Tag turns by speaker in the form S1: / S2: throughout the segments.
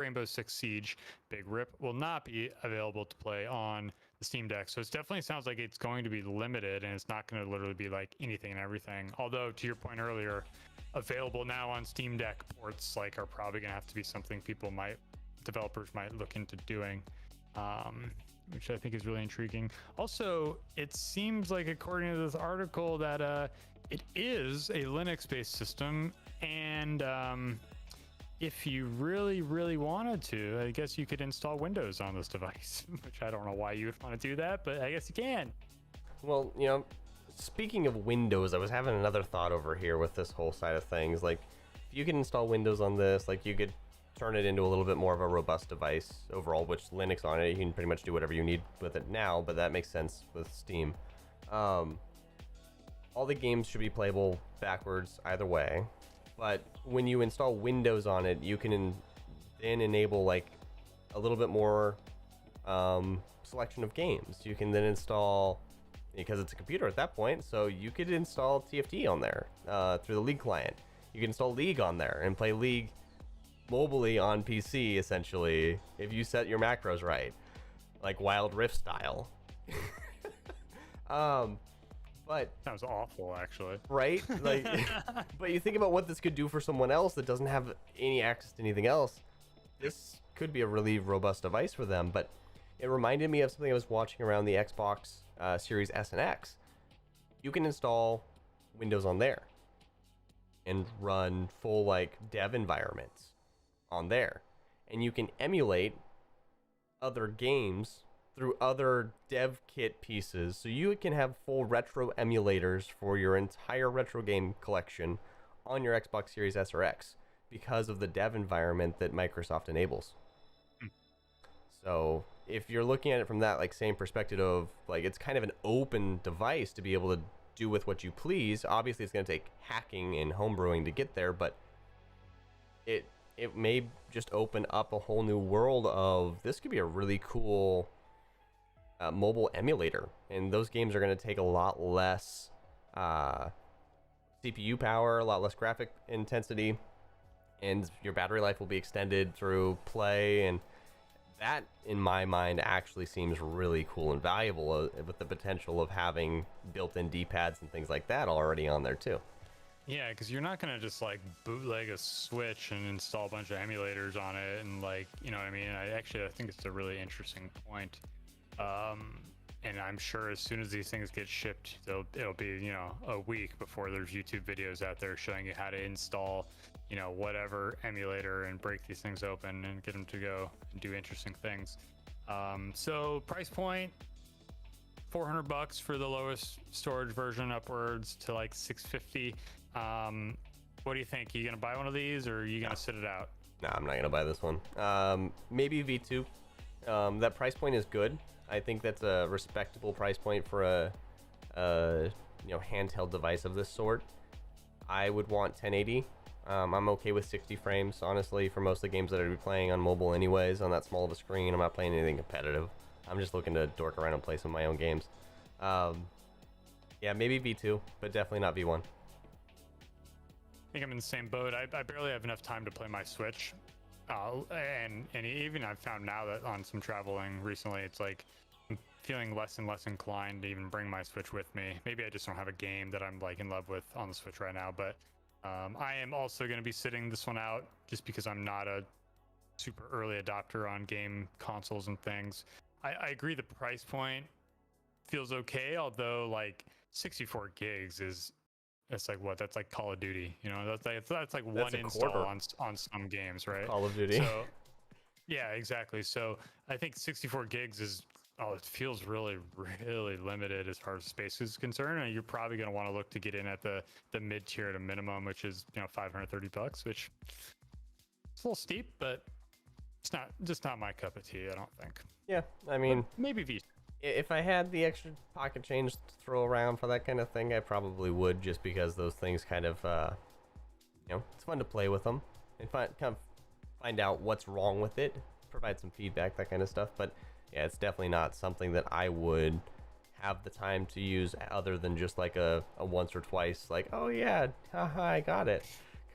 S1: Rainbow Six Siege Big Rip will not be available to play on the Steam Deck. So it definitely sounds like it's going to be limited, and it's not going to literally be like anything and everything. Although, to your point earlier, available now on Steam Deck ports like are probably going to have to be something developers might look into doing, which I think is really intriguing. Also, it seems like, according to this article, that it is a Linux-based system, and if you really, really wanted to, I guess you could install Windows on this device, which I don't know why you would want to do that, but I guess you can.
S2: Well, speaking of Windows, I was having another thought over here with this whole side of things. Like, if you can install Windows on this, like, you could turn it into a little bit more of a robust device overall, which Linux on it, you can pretty much do whatever you need with it now, but that makes sense with Steam. All the games should be playable backwards either way, but when you install Windows on it, you can then enable like a little bit more selection of games. You can then install, because it's a computer at that point, so you could install TFT on there through the League client. You can install League on there and play League mobilely on PC, essentially, if you set your macros right, like Wild Rift style. But
S1: that was awful, actually.
S2: Right? Like, but you think about what this could do for someone else that doesn't have any access to anything else. This could be a really robust device for them. But it reminded me of something I was watching around the Xbox Series S and X. You can install Windows on there and run full like dev environments on there, and you can emulate other games through other dev kit pieces, so you can have full retro emulators for your entire retro game collection on your Xbox Series S or X because of the dev environment that Microsoft enables. So if you're looking at it from that like same perspective of like, it's kind of an open device to be able to do with what you please. Obviously it's going to take hacking and homebrewing to get there, but it may just open up a whole new world of, this could be a really cool mobile emulator, and those games are going to take a lot less CPU power, a lot less graphic intensity, and your battery life will be extended through play, and that in my mind actually seems really cool and valuable, with the potential of having built-in D-pads and things like that already on there too.
S1: Yeah, because you're not going to just like bootleg a Switch and install a bunch of emulators on it and like, you know what I mean? I think it's a really interesting point. And I'm sure as soon as these things get shipped, it'll be, a week before there's YouTube videos out there showing you how to install, whatever emulator and break these things open and get them to go and do interesting things. So price point, $400 for the lowest storage version, upwards to like $650. What do you think? Are you gonna buy one of these, or are you gonna sit it out?
S2: No, I'm not gonna buy this one. Maybe V2. That price point is good. I think that's a respectable price point for a handheld device of this sort. I would want 1080. I'm okay with 60 frames, honestly, for most of the games that I'd be playing on mobile anyways, on that small of a screen. I'm not playing anything competitive. I'm just looking to dork around and play some of my own games. Yeah, maybe V2, but definitely not V1.
S1: I think I'm in the same boat. I barely have enough time to play my Switch. And even I've found now that on some traveling recently, it's like I'm feeling less and less inclined to even bring my Switch with me. Maybe I just don't have a game that I'm like in love with on the Switch right now, but I am also going to be sitting this one out just because I'm not a super early adopter on game consoles and things. I agree the price point feels okay, although like 64 gigs is, it's like what? That's like Call of Duty, that's like one install on some games, right?
S2: Call of Duty.
S1: So, yeah, exactly. So I think 64 gigs is, it feels really, really limited as far as space is concerned. And you're probably going to want to look to get in at the mid tier at a minimum, which is, $530, which it's a little steep, but it's not my cup of tea, I don't think.
S2: Yeah, I mean,
S1: but maybe V.
S2: If I had the extra pocket change to throw around for that kind of thing, I probably would, just because those things kind of, it's fun to play with them and find out what's wrong with it, provide some feedback, that kind of stuff. But yeah, it's definitely not something that I would have the time to use other than just like a once or twice, like, oh yeah, haha, I got it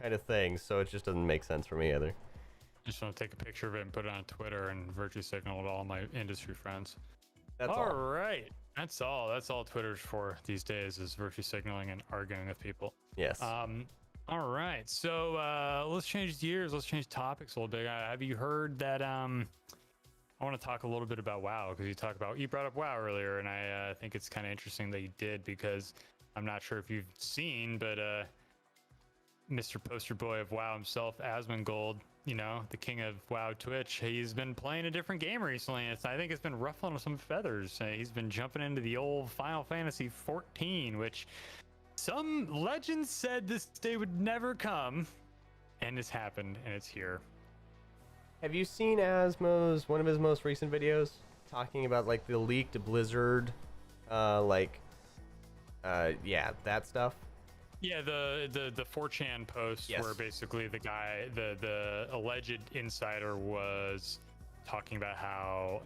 S2: kind of thing. So it just doesn't make sense for me either.
S1: Just want to take a picture of it and put it on Twitter and virtue signal to all my industry friends.
S2: That's
S1: all
S2: all.
S1: right. That's all Twitter's for these days, is virtue signaling and arguing with people.
S2: Yes.
S1: All right. So let's change gears. Let's change topics a little bit. Have you heard that? I want to talk a little bit about WoW, because you brought up WoW earlier, and I think it's kind of interesting that you did, because I'm not sure if you've seen, but Mr. Poster Boy of WoW himself, Asmongold, the king of WoW Twitch, he's been playing a different game recently. I think it's been ruffling some feathers. He's been jumping into the old Final Fantasy 14, which some legends said this day would never come, and it's happened, and it's here.
S2: Have you seen Asmo's one of his most recent videos talking about like the leaked Blizzard, that stuff?
S1: Yeah, the 4chan post,
S2: yes,
S1: where basically the guy, the alleged insider, was talking about how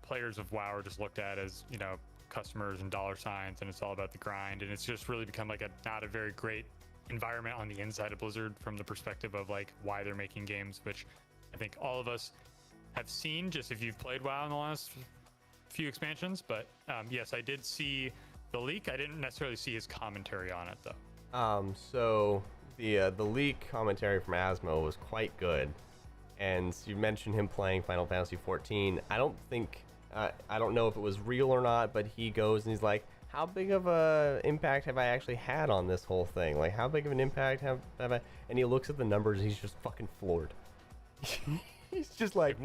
S1: players of WoW are just looked at as customers and dollar signs, and it's all about the grind, and it's just really become like not a very great environment on the inside of Blizzard from the perspective of like why they're making games, which I think all of us have seen just if you've played WoW in the last few expansions. But yes, I did see the leak. I didn't necessarily see his commentary on it though.
S2: So the leak commentary from Asmo was quite good, and you mentioned him playing Final Fantasy 14. I don't know if it was real or not, but he goes and he's like, how big of a impact have I actually had on this whole thing? Like, how big of an impact have I? And he looks at the numbers and he's just fucking floored. He's just like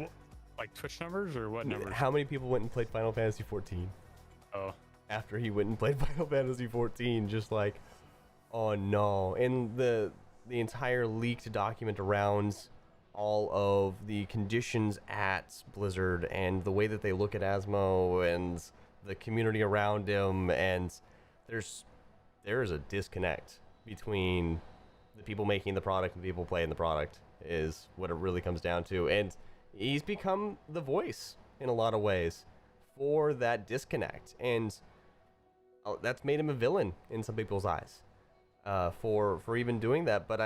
S1: Twitch numbers, or what numbers?
S2: How many people went and played Final Fantasy 14?
S1: Oh.
S2: After he went and played Final Fantasy 14, just like, oh no. And the entire leaked document around all of the conditions at Blizzard and the way that they look at Asmo and the community around him, and there is a disconnect between the people making the product and the people playing the product, is what it really comes down to. And he's become the voice in a lot of ways for that disconnect, and that's made him a villain in some people's eyes for even doing that. But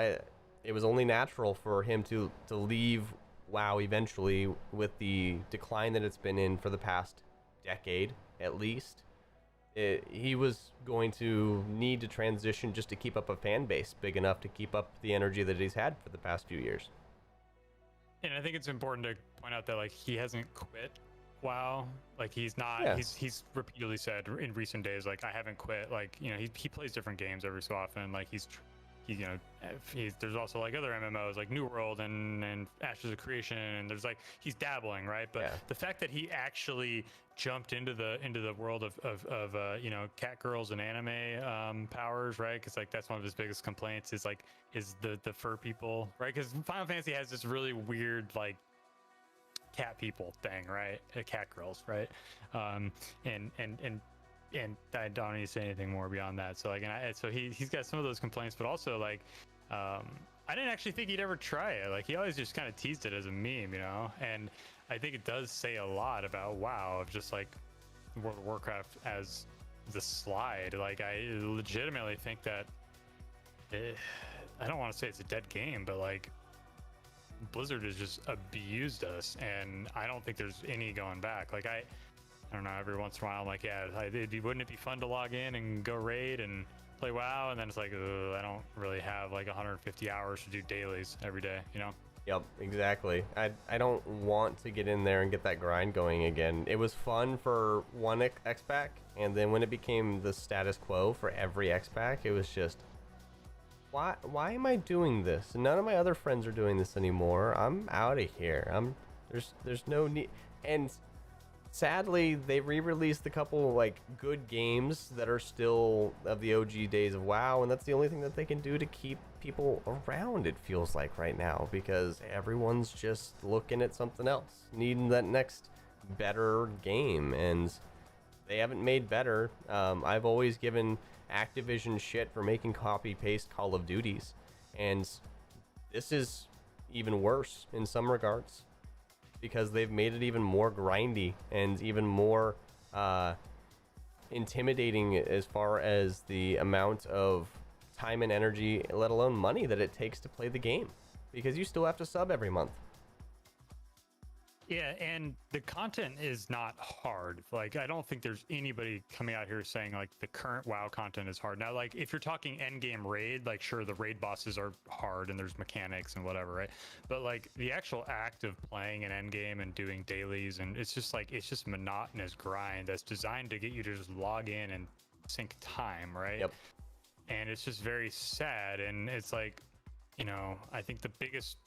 S2: it was only natural for him to leave WoW eventually, with the decline that it's been in for the past decade at least. He was going to need to transition just to keep up a fan base big enough to keep up the energy that he's had for the past few years.
S1: And I think it's important to point out that like he hasn't quit WoW. Like he's not.
S2: Yeah.
S1: He's repeatedly said in recent days, like, I haven't quit. Like, he plays different games every so often. Like there's also like other MMOs like New World and Ashes of Creation, and there's like he's dabbling, right? But the fact that he actually jumped into the world of cat girls and anime powers, right? Because like that's one of his biggest complaints is the fur people, right? Because Final Fantasy has this really weird like cat people thing, right? Cat girls, right? And I don't need to say anything more beyond that. So like, so he's got some of those complaints, but also like, I didn't actually think he'd ever try it. Like he always just kind of teased it as a meme, And I think it does say a lot about WoW, of just like World of Warcraft as the slide. Like I legitimately think that I don't want to say it's a dead game, but like Blizzard has just abused us, and I don't think there's any going back. Like I don't know, every once in a while I'm like, wouldn't it be fun to log in and go raid and play WoW? And then it's like, I don't really have like 150 hours to do dailies every day,
S2: Yep, exactly. I don't want to get in there and get that grind going again. It was fun for one X-Pack, and then when it became the status quo for every X-Pack, it was just, why am I doing this? None of my other friends are doing this anymore. I'm out of here. There's no need. And sadly, they re-released a couple like good games that are still of the OG days of WoW, and that's the only thing that they can do to keep people around, it feels like right now, because everyone's just looking at something else, needing that next better game, and they haven't made better. I've always given Activision shit for making copy-paste Call of Duties, and this is even worse in some regards, because they've made it even more grindy and even more intimidating as far as the amount of time and energy, let alone money, that it takes to play the game. because you still have to sub every month.
S1: Yeah, and the content is not hard. Like, I don't think there's anybody coming out here saying like the current WoW content is hard. Now, like if you're talking end game raid, like sure, the raid bosses are hard and there's mechanics and whatever, right? But like the actual act of playing an end game and doing dailies, and it's just monotonous grind that's designed to get you to just log in and sink time, right?
S2: Yep.
S1: And it's just very sad. And it's like, you know, I think the biggest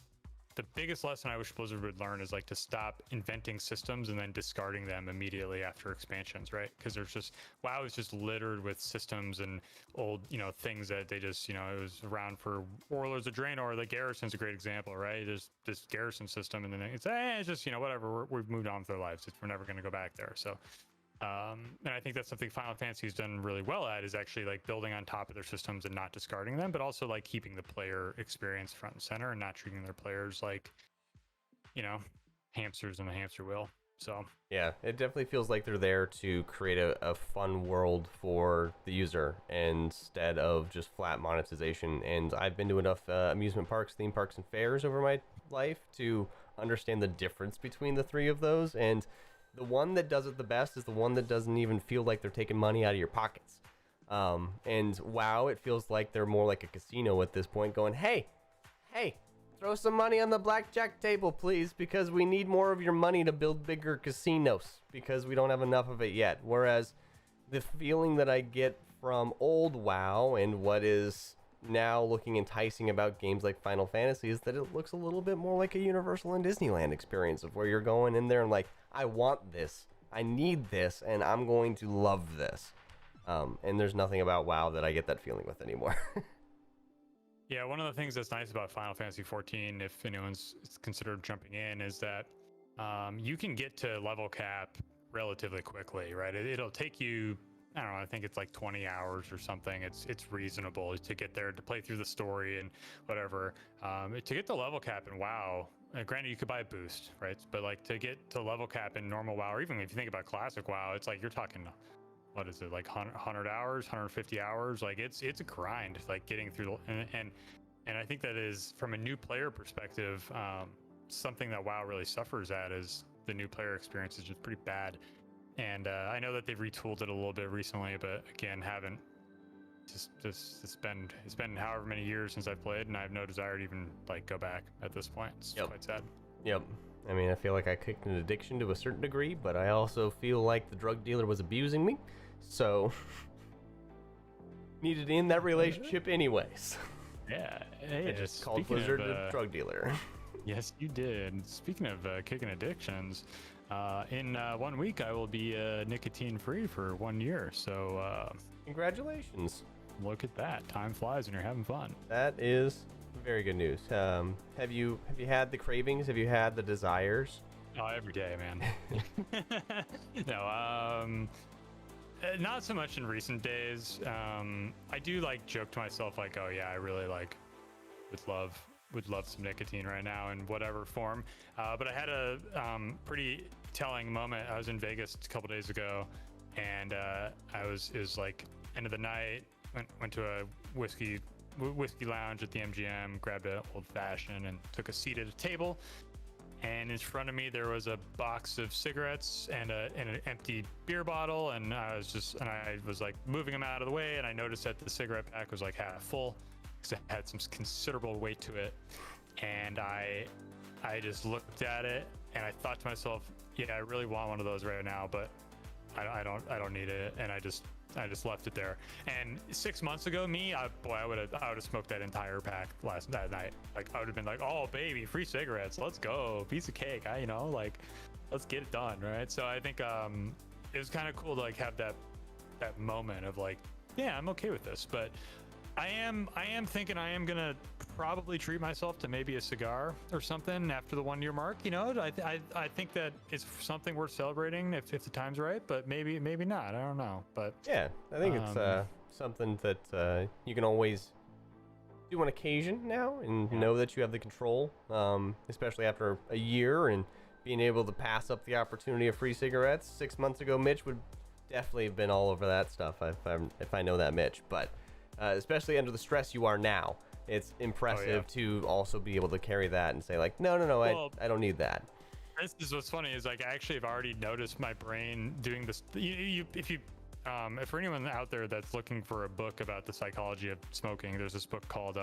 S1: lesson I wish Blizzard would learn is like to stop inventing systems and then discarding them immediately after expansions, right? Because there's just WoW is just littered with systems and old, you know, things that they just, you know, it was around for Warlords of Draenor. The Garrison's a great example, right? There's this Garrison system, and then it's just, you know, whatever. We've moved on with our lives. We're never going to go back there. So. And I think that's something Final Fantasy has done really well at, is actually like building on top of their systems and not discarding them, but also like keeping the player experience front and center and not treating their players like, you know, hamsters in a hamster wheel. So
S2: yeah, it definitely feels like they're there to create a fun world for the user instead of just flat monetization. And I've been to enough amusement parks, theme parks, and fairs over my life to understand the difference between the three of those. And the one that does it the best is the one that doesn't even feel like they're taking money out of your pockets. And WoW, it feels like they're more like a casino at this point, going, hey, throw some money on the blackjack table, please, because we need more of your money to build bigger casinos, because we don't have enough of it yet. Whereas the feeling that I get from old WoW and what is now looking enticing about games like Final Fantasy is that it looks a little bit more like a Universal and Disneyland experience, of where you're going in there and like, I want this, I need this, and I'm going to love this. And there's nothing about WoW that I get that feeling with anymore.
S1: yeah, one of the things that's nice about Final Fantasy 14, if anyone's considered jumping in, is that you can get to level cap relatively quickly, right? It'll take you, I don't know, I think it's like 20 hours or something. It's reasonable to get there, to play through the story and whatever. To get the level cap in WoW, granted you could buy a boost, right? But like to get to level cap in normal WoW, or even if you think about classic WoW, it's like you're talking, what is it, like 100 hours, 150 hours? Like it's a grind, like getting through and I think that is, from a new player perspective, something that WoW really suffers at, is the new player experience is just pretty bad. And I know that they've retooled it a little bit recently, but again, haven't. It's been however many years since I've played, and I have no desire to even like go back at this point. It's quite sad.
S2: Yep. I mean, I feel like I kicked an addiction to a certain degree, but I also feel like the drug dealer was abusing me, so needed to end that relationship anyways.
S1: Yeah. Hey,
S2: I just called Blizzard a drug dealer.
S1: Yes, you did. Speaking of kicking addictions, in 1 week I will be nicotine free for 1 year. So
S2: congratulations.
S1: Look at that. Time flies when you're having fun.
S2: That is very good news. Have you had the cravings? Have you had the desires?
S1: Oh, every day, man. No, not so much in recent days. I do like joke to myself like, oh yeah, I really like would love some nicotine right now in whatever form. But I had a pretty telling moment. I was in Vegas a couple days ago, and it was like end of the night. Went to a whiskey lounge at the MGM, grabbed an old fashioned, and took a seat at a table. And in front of me there was a box of cigarettes and an empty beer bottle, and I was like moving them out of the way, and I noticed that the cigarette pack was like half full because it had some considerable weight to it. And I just looked at it and I thought to myself, yeah, I really want one of those right now, but I don't need it. And I just left it there. And 6 months ago, I would have smoked that entire pack that night. Like I would have been like, oh baby, free cigarettes, let's go, piece of cake. Let's get it done, right? So I think it was kind of cool to like have that moment of like, yeah, I'm okay with this. But I am thinking I am gonna probably treat myself to maybe a cigar or something after the 1 year mark. You know, I think that it's something worth celebrating if the time's right, but maybe not. I don't know. But
S2: yeah, I think it's something that you can always do on occasion now, and know that you have the control, especially after a year and being able to pass up the opportunity of free cigarettes. 6 months ago, Mitch would definitely have been all over that stuff if I know that Mitch, but especially under the stress you are now, it's impressive to also be able to carry that and say like, no,
S1: Well,
S2: I don't need that.
S1: this is what's funny is like I actually have already noticed my brain doing this. If for anyone out there that's looking for a book about the psychology of smoking, there's this book called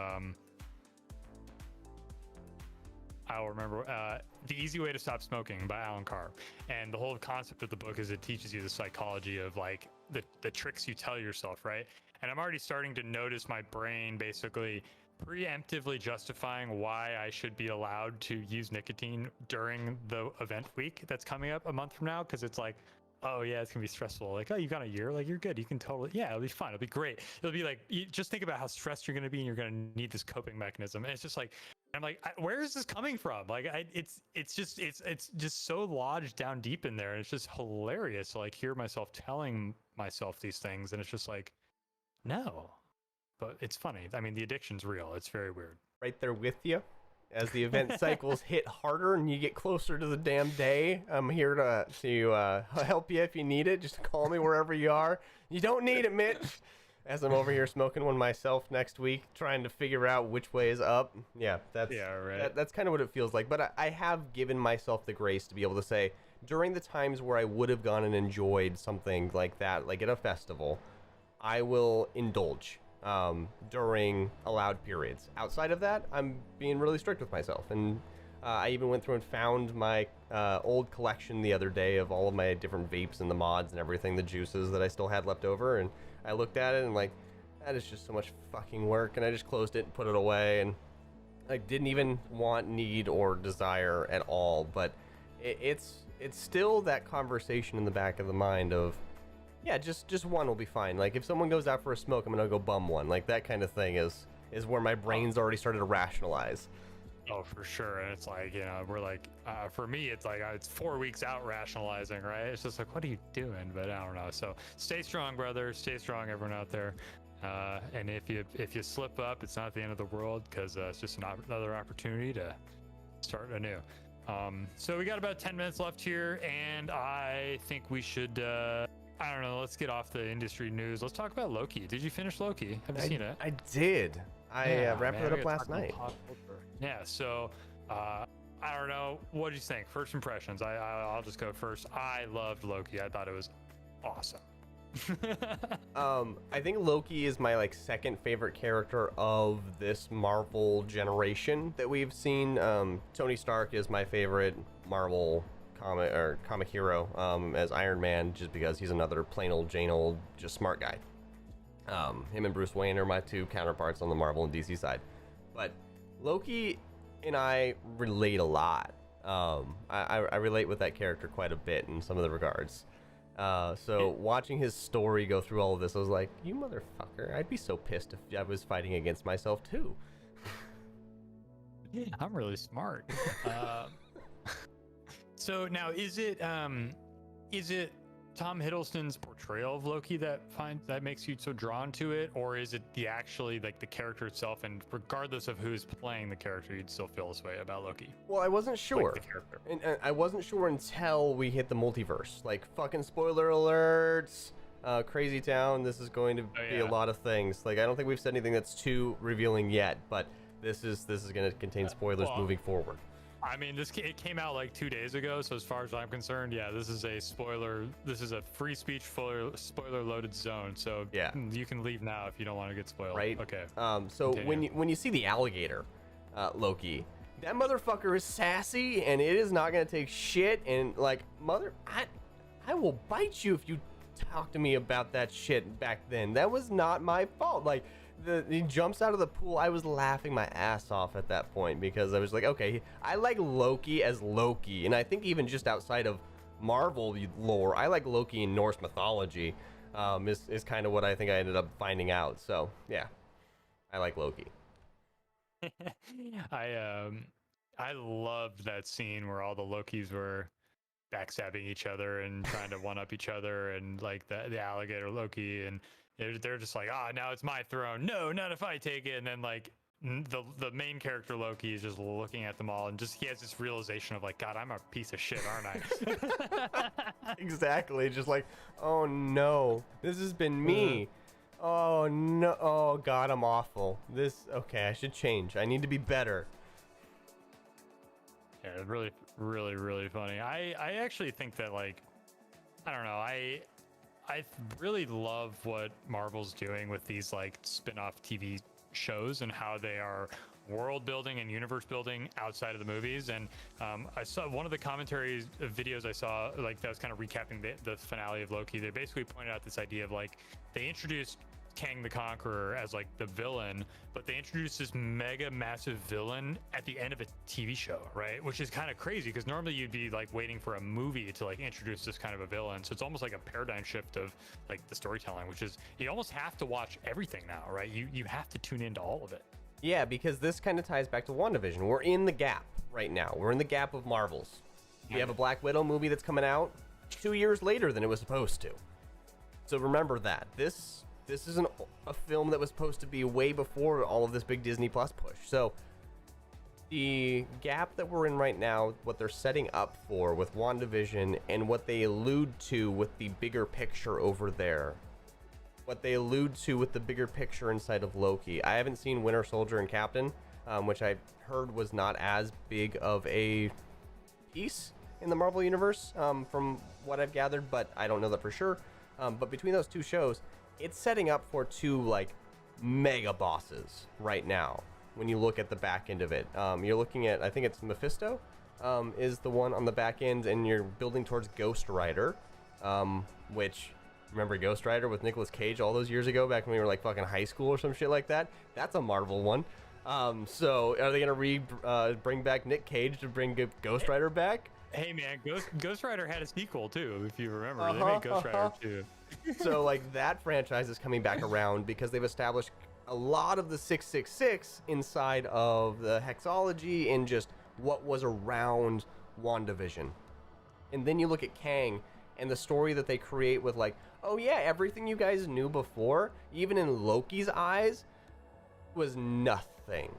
S1: I'll remember The Easy Way to Stop Smoking by Alan Carr. And the whole concept of the book is it teaches you the psychology of like the tricks you tell yourself, right? And I'm already starting to notice my brain basically preemptively justifying why I should be allowed to use nicotine during the event week that's coming up a month from now, because it's like, oh yeah, it's gonna be stressful. Like, oh, you got a year, like you're good, you can totally, yeah, it'll be fine, it'll be great. It'll be like, you just think about how stressed you're gonna be and you're gonna need this coping mechanism. And it's just like, I'm like, where is this coming from? Like, it's just so lodged down deep in there, and it's just hilarious to like hear myself telling myself these things, and it's just like, no, but it's funny. I mean, the addiction's real. It's very weird.
S2: Right there with you as the event cycles hit harder and you get closer to the damn day. I'm here to help you if you need it. Just call me wherever you are. You don't need it, Mitch. As I'm over here smoking one myself next week, trying to figure out which way is up. Yeah, that's kind of what it feels like. But I have given myself the grace to be able to say, during the times where I would have gone and enjoyed something like that, like at a festival, I will indulge during allowed periods. Outside of that, I'm being really strict with myself. And I even went through and found my old collection the other day of all of my different vapes and the mods and everything, the juices that I still had left over. And I looked at it and like, that is just so much fucking work. And I just closed it and put it away. And I didn't even want, need, or desire at all. But it's still that conversation in the back of the mind of, yeah, just one will be fine. Like if someone goes out for a smoke, I'm gonna go bum one. Like that kind of thing is where my brain's already started to rationalize.
S1: Oh, for sure. And it's like, you know, we're like, for me, it's like, it's 4 weeks out rationalizing, right? It's just like, what are you doing? But I don't know. So stay strong, brother. Stay strong, everyone out there. And if you slip up, it's not the end of the world, because it's just another opportunity to start anew. So we got about 10 minutes left here, and I think we should, I don't know, let's get off the industry news. Let's talk about Loki. Did you finish Loki? Have you seen it?
S2: I did. I wrapped it up last night.
S1: Yeah, so I don't know. What do you think? First impressions. I'll just go first. I loved Loki. I thought it was awesome.
S2: I think Loki is my like second favorite character of this Marvel generation that we've seen. Tony Stark is my favorite Marvel comic hero as Iron Man, just because he's another plain old Jane old just smart guy. Him and Bruce Wayne are my two counterparts on the Marvel and DC side, but Loki and I relate a lot. I relate with that character quite a bit in some of the regards. So watching his story go through all of this, I was like, you motherfucker, I'd be so pissed if I was fighting against myself too.
S1: Yeah, I'm really smart. So now, is it Tom Hiddleston's portrayal of Loki that makes you so drawn to it, or is it the actually like the character itself? And regardless of who's playing the character, you'd still feel this way about Loki.
S2: Well, I wasn't sure.
S1: Like the character.
S2: And I wasn't sure until we hit the multiverse. Like, fucking spoiler alerts, Crazy Town. This is going to be a lot of things. Like, I don't think we've said anything that's too revealing yet, but this is going to contain spoilers moving forward.
S1: I mean, it came out like 2 days ago, so as far as I'm concerned, yeah, this is a spoiler. This is a free speech spoiler loaded zone. So yeah, you can leave now if you don't want to get spoiled.
S2: Right.
S1: Okay.
S2: So when you see the alligator, Loki, that motherfucker is sassy, and it is not gonna take shit. And like, I will bite you if you talk to me about that shit back then. That was not my fault. Like. He jumps out of the pool. I was laughing my ass off at that point, because I was like, okay, I like Loki as Loki, and I think even just outside of Marvel lore, I like Loki in Norse mythology. Is kind of what I think I ended up finding out. So yeah, I like Loki.
S1: I loved that scene where all the Lokis were backstabbing each other and trying to one up each other, and like the alligator Loki, and they're just like, now it's my throne. No, not if I take it. And then like the main character Loki is just looking at them all, and just he has this realization of like, God, I'm a piece of shit, aren't I?
S2: Exactly. Just like, oh no, this has been me. Oh no! Oh god, I'm awful. Okay, I should change. I need to be better.
S1: Yeah, really, really, really funny. I actually think that, like, I don't know. I really love what Marvel's doing with these like spin-off TV shows and how they are world building and universe building outside of the movies. And I saw one of the commentary videos I saw, like, that was kind of recapping the finale of Loki. They basically pointed out this idea of, like, they introduced Kang the Conqueror as like the villain, but they introduced this mega massive villain at the end of a TV show, right? Which is kind of crazy because normally you'd be like waiting for a movie to like introduce this kind of a villain. So it's almost like a paradigm shift of like the storytelling, which is you almost have to watch everything now, right? You have to tune into all of it.
S2: Yeah, because this kind of ties back to WandaVision. We're in the gap right now. We're in the gap of Marvels. We have a Black Widow movie that's coming out 2 years later than it was supposed to. So remember that. This is a film that was supposed to be way before all of this big Disney Plus push. So the gap that we're in right now, what they're setting up for with WandaVision and what they allude to with the bigger picture over there, what they allude to with the bigger picture inside of Loki. I haven't seen Winter Soldier and Captain, which I heard was not as big of a piece in the Marvel Universe, from what I've gathered, but I don't know that for sure. But between those two shows, it's setting up for two like mega bosses right now. When you look at the back end of it, you're looking at, I think it's Mephisto, is the one on the back end, and you're building towards Ghost Rider, which, remember Ghost Rider with Nicolas Cage all those years ago, back when we were like fucking high school or some shit like that? That's a Marvel one. So are they gonna bring back Nick Cage to bring Ghost Rider back?
S1: Hey man, Ghost Rider had a sequel too, if you remember. They made Ghost Rider too.
S2: So like that franchise is coming back around because they've established a lot of the 666 inside of the hexology and just what was around WandaVision. And then you look at Kang and the story that they create with like, oh yeah, everything you guys knew before, even in Loki's eyes, was nothing.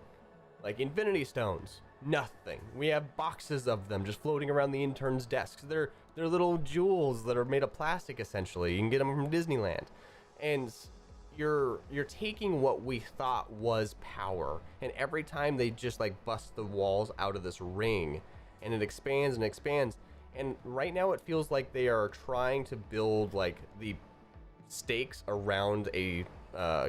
S2: Like Infinity Stones, nothing. We have boxes of them just floating around the interns' desks. They're little jewels that are made of plastic, essentially. You can get them from Disneyland. And you're taking what we thought was power, and every time they just like bust the walls out of this ring, and it expands and expands. And right now it feels like they are trying to build like the stakes around a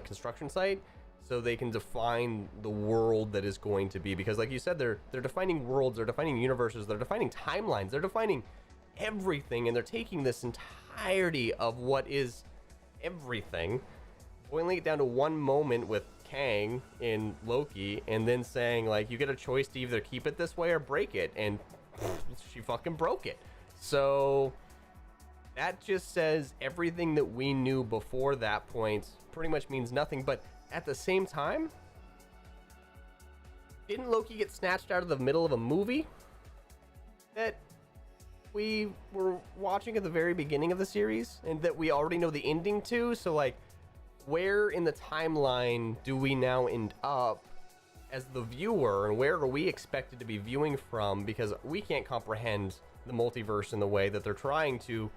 S2: construction site, so they can define the world that is going to be. Because like you said, they're defining worlds, they're defining universes, they're defining timelines, they're defining everything, and they're taking this entirety of what is everything, boiling it down to one moment with Kang in Loki, and then saying like, you get a choice to either keep it this way or break it, and she fucking broke it. So that just says everything that we knew before that point pretty much means nothing. But at the same time, didn't Loki get snatched out of the middle of a movie that we were watching at the very beginning of the series and that we already know the ending to? So like, where in the timeline do we now end up as the viewer, and where are we expected to be viewing from? Because we can't comprehend the multiverse in the way that they're trying to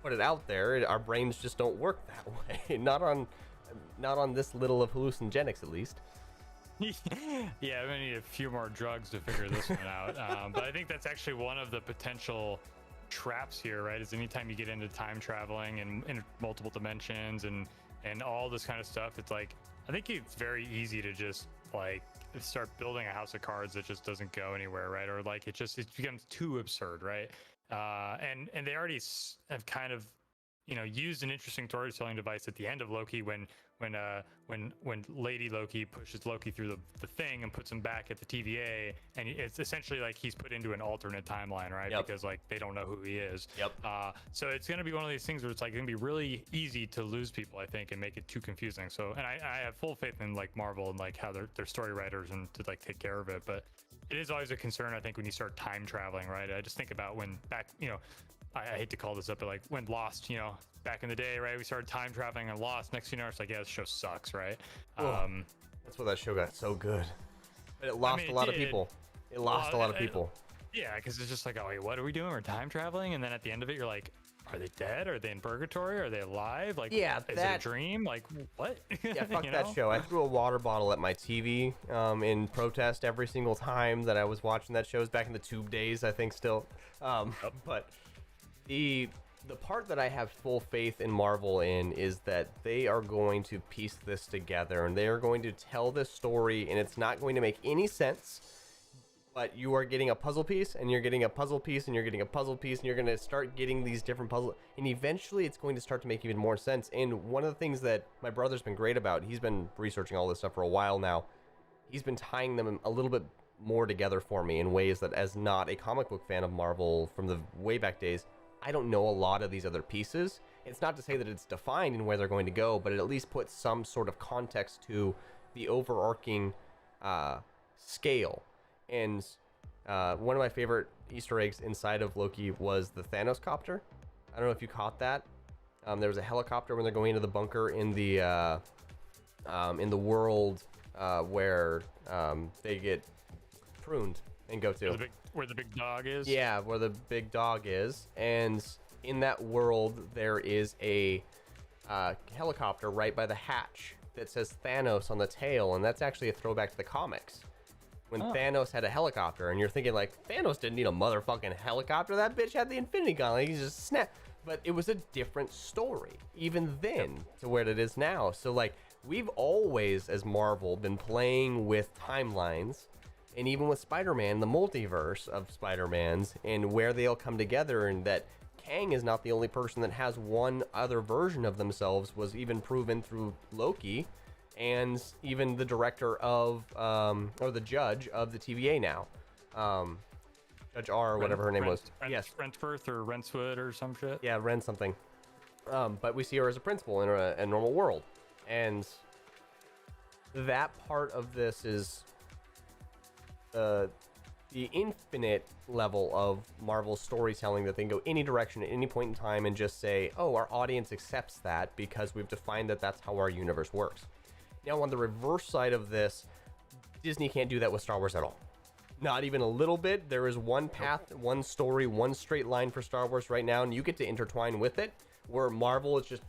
S2: put it out there. Our brains just don't work that way. Not on this little of hallucinogenics, at least.
S1: Yeah, I'm gonna need a few more drugs to figure this one out. But I think that's actually one of the potential traps here, right? Is anytime you get into time traveling and in multiple dimensions and all this kind of stuff, it's like, I think it's very easy to just like start building a house of cards that just doesn't go anywhere, right? Or like it becomes too absurd, right? And they already have kind of, you know, used an interesting storytelling device at the end of Loki when Lady Loki pushes Loki through the thing and puts him back at the TVA, and it's essentially like he's put into an alternate timeline, right?
S2: Yep.
S1: Because like they don't know who he is.
S2: Yep.
S1: So it's gonna be one of these things where it's like gonna be really easy to lose people, I think, and make it too confusing. So, and I have full faith in like Marvel and like how they're story writers and to like take care of it, but it is always a concern, I think, when you start time traveling, right? I just think about when back, you know, I hate to call this up, but like when Lost, you know, back in the day, right? We started time traveling and Lost. Next thing you know, it's like, yeah, this show sucks, right?
S2: That's why that show got so good. But it lost a lot of people. It lost a lot of people.
S1: Yeah, because it's just like, oh wait, what are we doing? We're time traveling, and then at the end of it, you're like, are they dead? Are they in purgatory? Are they alive? Like,
S2: Yeah,
S1: is it a dream? Like, what?
S2: Yeah, fuck
S1: You
S2: that
S1: know?
S2: show. I threw a water bottle at my TV in protest every single time that I was watching that show. It was back in the tube days, I think, still. But the part that I have full faith in Marvel in is that they are going to piece this together, and they are going to tell this story, and it's not going to make any sense. But you are getting a puzzle piece, and you're getting a puzzle piece, and you're getting a puzzle piece, and you're going to start getting these different puzzles, and eventually it's going to start to make even more sense. And one of the things that my brother's been great about, he's been researching all this stuff for a while now, he's been tying them a little bit more together for me in ways that, as not a comic book fan of Marvel from the way back days, I don't know a lot of these other pieces. It's not to say that it's defined in where they're going to go, but it at least puts some sort of context to the overarching scale. And one of my favorite Easter eggs inside of Loki was the Thanos copter. I don't know if you caught that. There was a helicopter when they're going into the bunker in the world where they get pruned and go to.
S1: Where the big dog is?
S2: Yeah, where the big dog is. And in that world, there is a helicopter right by the hatch that says Thanos on the tail, and that's actually a throwback to the comics. When Thanos had a helicopter, and you're thinking like, Thanos didn't need a motherfucking helicopter. That bitch had the Infinity Gauntlet. He just snapped. But it was a different story, even then, to where it is now. So like, we've always, as Marvel, been playing with timelines, and even with Spider-Man, the multiverse of Spider-Mans, and where they'll come together, and that Kang is not the only person that has one other version of themselves, was even proven through Loki. And even the director of, or the judge of the TVA now, Judge R, or whatever her name was. Yes,
S1: Rentworth or Rentswood or some shit.
S2: Yeah, Ren something. But we see her as a principal in a normal world, and that part of this is the infinite level of Marvel storytelling, that they can go any direction at any point in time and just say, oh, our audience accepts that because we've defined that that's how our universe works. Now, on the reverse side of this, Disney can't do that with Star Wars at all. Not even a little bit. There is one path, one story, one straight line for Star Wars right now, and you get to intertwine with it, where Marvel is just...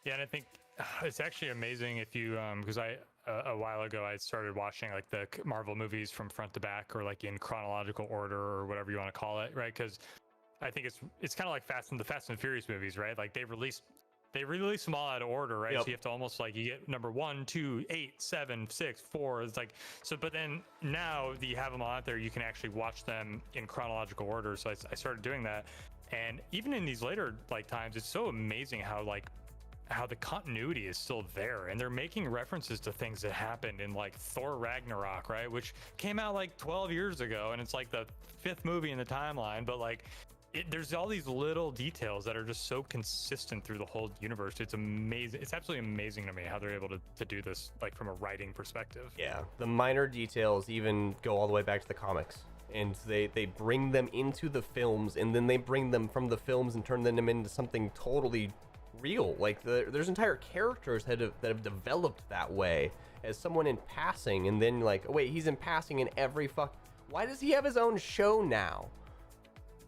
S1: Yeah, and I think it's actually amazing if you, because a while ago I started watching like the Marvel movies from front to back, or like in chronological order, or whatever you want to call it, right? Because I think it's kind of like the Fast and Furious movies, right? Like they release them all out of order, right?
S2: Yep.
S1: So you have to almost like, you get number 1, 2, 8, 7, 6, 4. It's like, so, but then now that you have them all out there, you can actually watch them in chronological order. So I started doing that. And even in these later like times, it's so amazing how the continuity is still there, and they're making references to things that happened in like Thor Ragnarok, right? Which came out like 12 years ago, and it's like the 5th movie in the timeline, but like, there's all these little details that are just so consistent through the whole universe. It's amazing. It's absolutely amazing to me how they're able to do this, like from a writing perspective.
S2: Yeah, the minor details even go all the way back to the comics, and they bring them into the films, and then they bring them from the films and turn them into something totally real. Like there's entire characters that have developed that way as someone in passing, and then like, oh, wait, he's in passing in every why does he have his own show now?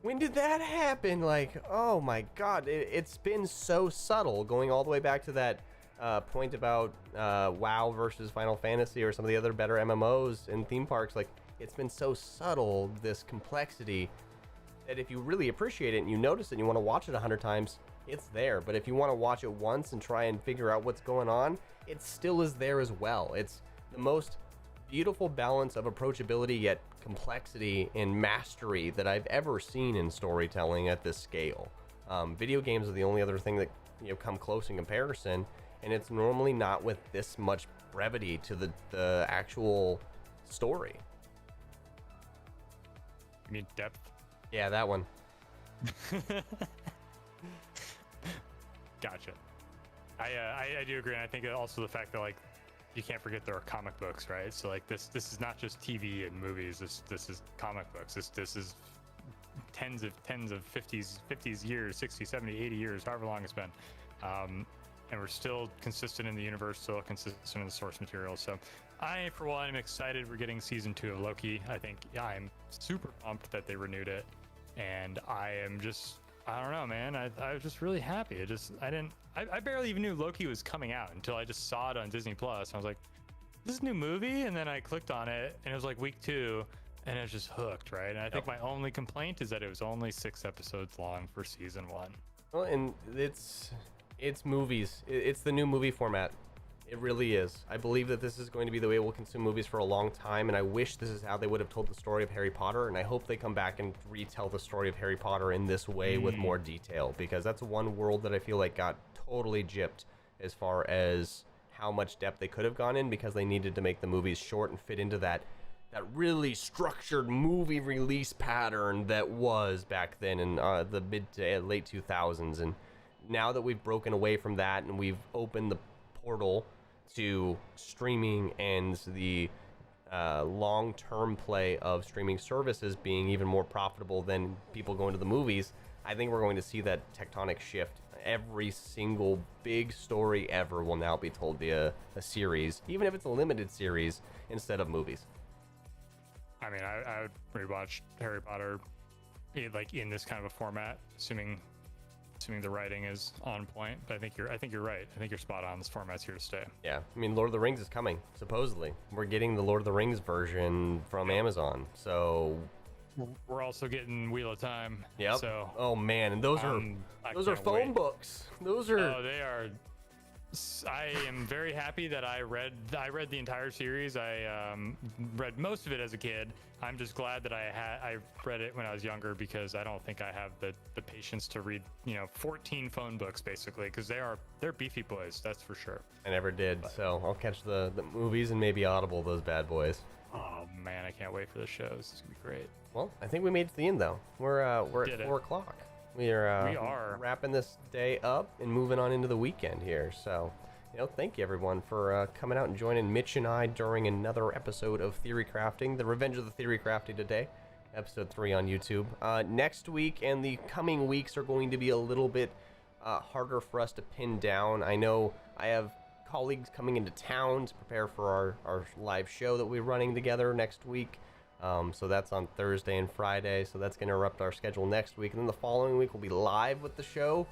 S2: When did that happen? Like, oh my god, it's been so subtle, going all the way back to that point about WoW versus Final Fantasy or some of the other better MMOs and theme parks. Like, it's been so subtle, this complexity, that if you really appreciate it and you notice it and you want to watch it 100 times, it's there. But if you want to watch it once and try and figure out what's going on, it still is there as well. It's the most beautiful balance of approachability yet complexity and mastery that I've ever seen in storytelling at this scale. Video games are the only other thing that come close in comparison, and it's normally not with this much brevity to the actual story.
S1: You mean depth?
S2: Yeah, that one.
S1: Gotcha. I do agree, and I think also the fact that like, you can't forget there are comic books, right? So like this is not just TV and movies. This is comic books. This is tens of 50s years, 60, 70, 80 years, however long it's been. And we're still consistent in the universe, still consistent in the source material. So For one, I'm excited we're getting season 2 of Loki. I think I'm super pumped that they renewed it, and I don't know, man. I was just really happy. I barely even knew Loki was coming out until I just saw it on Disney Plus. I was like, this is a new movie, and then I clicked on it, and it was like week 2, and I was just hooked, right? And I think my only complaint is that it was only 6 episodes long for season 1.
S2: Well, and it's movies. It's the new movie format. It really is. I believe that this is going to be the way we'll consume movies for a long time, and I wish this is how they would have told the story of Harry Potter, and I hope they come back and retell the story of Harry Potter in this way with more detail, because that's one world that I feel like got totally gypped as far as how much depth they could have gone in, because they needed to make the movies short and fit into that really structured movie release pattern that was back then in the mid to late 2000s. And now that we've broken away from that and we've opened the portal to streaming and the long-term play of streaming services being even more profitable than people going to the movies, I think we're going to see that tectonic shift. Every single big story ever will now be told via a series, even if it's a limited series, instead of movies.
S1: I mean, I would rewatch Harry Potter like in this kind of a format, assuming the writing is on point. But I think you're right. I think you're spot on. This format's here to stay.
S2: Yeah, I mean, Lord of the Rings is coming, supposedly. We're getting the Lord of the Rings version from Amazon, so
S1: we're also getting Wheel of Time.
S2: Yep.
S1: So
S2: oh man, and those are phone books. Those are.
S1: Oh, they are. I am very happy that I read the entire series. I read most of it as a kid. I'm just glad that I read it when I was younger, because I don't think I have the patience to read 14 phone books basically, because they're beefy boys, that's for sure.
S2: I never did, so I'll catch the movies and maybe Audible those bad boys.
S1: Oh man, I can't wait for the shows. It's gonna be great.
S2: Well, I think we made it to the end though. We're at 4 o'clock. We are wrapping this day up and moving on into the weekend here. So, thank you everyone for coming out and joining Mitch and I during another episode of Theory Crafting, the Revenge of the Theory Crafting today, episode 3 on YouTube. Next week and the coming weeks are going to be a little bit harder for us to pin down. I know I have colleagues coming into town to prepare for our live show that we're running together next week. So that's on Thursday and Friday, so that's going to interrupt our schedule next week. And then the following week we'll be live with the show.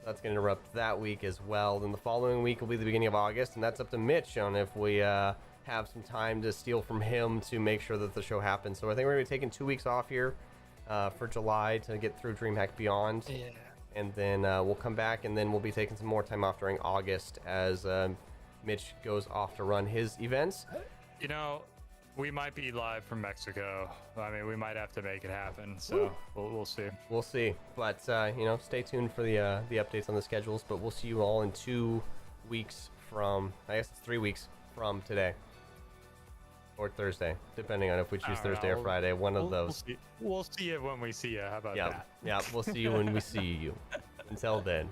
S2: That's going to interrupt that week as well. Then the following week will be the beginning of August, and that's up to Mitch on if we have some time to steal from him to make sure that the show happens. So I think we're going to be taking 2 weeks off here for July to get through DreamHack Beyond. Yeah. And then we'll come back, and then we'll be taking some more time off during August as Mitch goes off to run his events.
S1: We might be live from Mexico. I mean, we might have to make it happen. So we'll see.
S2: We'll see. But stay tuned for the updates on the schedules. But we'll see you all in 2 weeks from, I guess it's 3 weeks from today, or Thursday, depending on if we choose Thursday or Friday. One of those.
S1: We'll see you when we see you. How about that?
S2: Yeah. We'll see you when we see you. Until then.